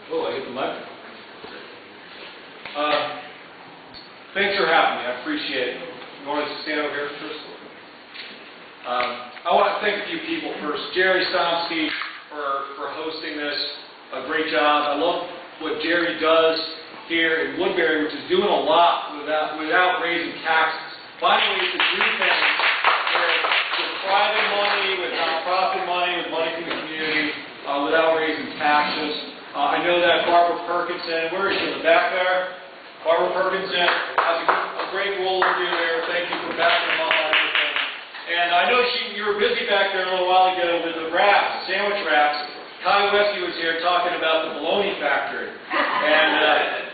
Oh, I hit the microphone. Thanks for having me. I appreciate it. You want us to stand over here first? I want to thank a few people first. Jerry Somsky for hosting this. A great job. I love what Jerry does here in Woodbury, which is doing a lot without raising taxes. Finding ways to do things with private money, with nonprofit money, with money from the community, without raising taxes. I know that Barbara Perkinson, where is she, in the back there? Barbara Perkinson has a great role to do there. Thank you for backing them up on everything. And I know you were busy back there a little while ago with the wraps, the sandwich wraps. Kai Wesky was here talking about the bologna factory. And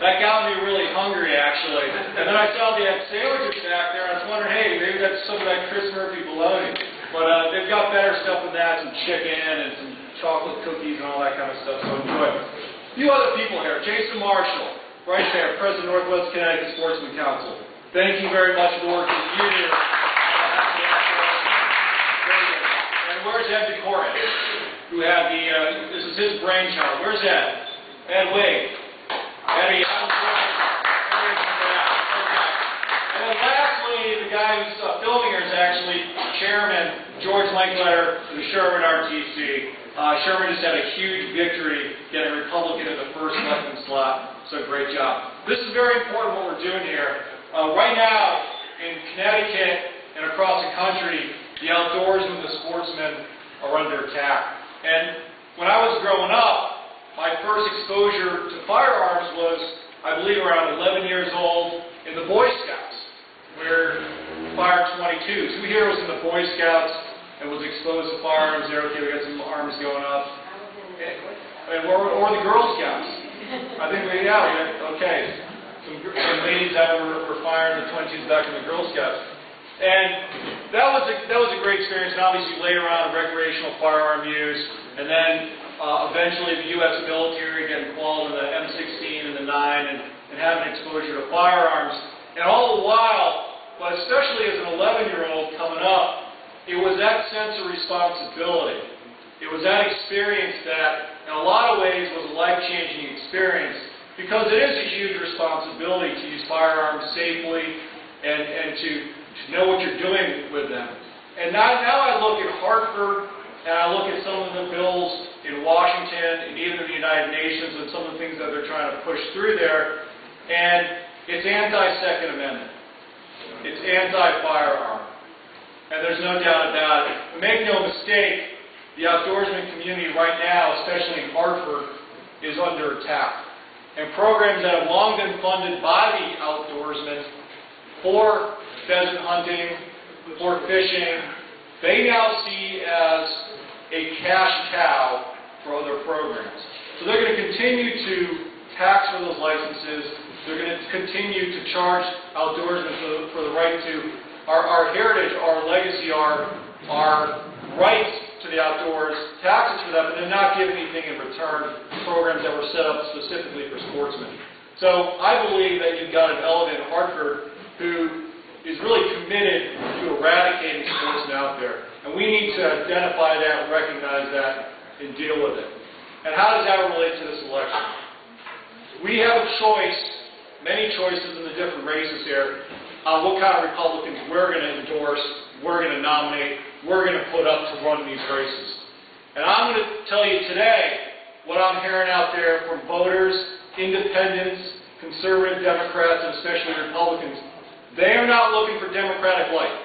that got me really hungry, actually. And then I saw they had sandwiches back there, and I was wondering, hey, maybe that's some of that Chris Murphy bologna. But they've got better stuff than that, some chicken and some chocolate cookies and all that kind of stuff, so enjoy it. A few other people here. Jason Marshall, right there, President of Northwest Connecticut Sportsman Council. Thank you very much for working with you here. And where's Ed DeCorin, who had the, this is his brainchild. Where's Ed? Ed Wade. Eddie, and then lastly, the guy who's filming here is actually Chairman George Linkletter of the Sherman RTC. Sherman just had a huge victory getting Republican in the first election slot, so great job. This is very important what we're doing here. Right now, in Connecticut and across the country, the outdoorsmen, the sportsmen are under attack. And when I was growing up, my first exposure to firearms was, I believe, around 11 years old in the Boy Scouts, where fired 22s. Who here was in the Boy Scouts and was exposed to firearms there? Okay, we got some arms going up. Or the Girl Scouts. I think okay. Some ladies that were firing the 22s back in the Girl Scouts. And that was a great experience, and obviously later on recreational firearm use, and then eventually the U.S. military getting involved in the M16 and the 9 and having exposure to firearms. And all the while, but especially as an 11-year-old coming up, it was that sense of responsibility. It was that experience that, in a lot of ways, was a life-changing experience, because it is a huge responsibility to use firearms safely and to know what you're doing with them. And now I look at Hartford, and I look at some of the bills in Washington, and even in the United Nations, and some of the things that they're trying to push through there, and it's anti-Second Amendment. It's anti-firearm. And there's no doubt about it. But make no mistake, the outdoorsman community right now, especially in Hartford, is under attack. And programs that have long been funded by the outdoorsmen for pheasant hunting, for fishing, they now see as a cash cow for other programs. So they're going to continue to tax for those licenses. They're going to continue to charge outdoorsmen for the right to our heritage, our legacy, our rights to the outdoors, taxes for that, but then not give anything in return for programs that were set up specifically for sportsmen. So I believe that you've got an element in Hartford who is really committed to eradicating sportsmen out there. And we need to identify that, recognize that, and deal with it. And how does that relate to this election? We have a choice, many choices in the different races here, on what kind of Republicans we're going to endorse, we're going to nominate, we're going to put up to run these races. And I'm going to tell you today what I'm hearing out there from voters, independents, conservative Democrats, and especially Republicans. They are not looking for Democratic light.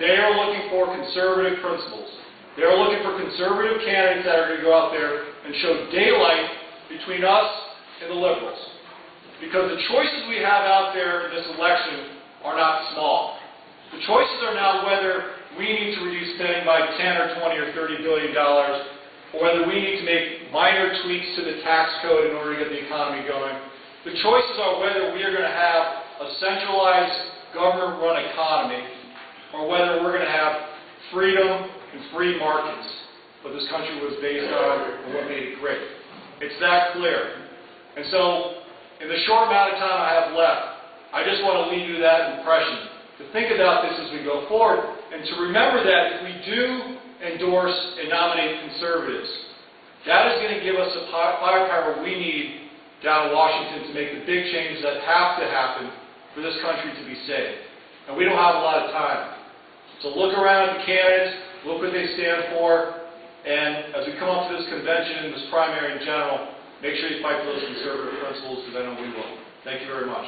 They are looking for conservative principles. They are looking for conservative candidates that are going to go out there and show daylight between us and the liberals. Because the choices we have out there in this election are not small. The choices are now whether we need to reduce spending by 10 or 20 or $30 billion, or whether we need to make minor tweaks to the tax code in order to get the economy going. The choices are whether we are going to have a centralized government-run economy, or whether we're going to have freedom and free markets, what this country was based on and what made it great. It's that clear. And so, in the short amount of time I have left, I just want to leave you that impression, to think about this as we go forward, and to remember that if we do endorse and nominate conservatives, That is going to give us the firepower we need down in Washington to make the big changes that have to happen for this country to be safe. And we don't have a lot of time. So look around at the candidates, look what they stand for, and as we come up to this convention, this primary in general, make sure you fight for those conservative principles, because I know we will. Thank you very much.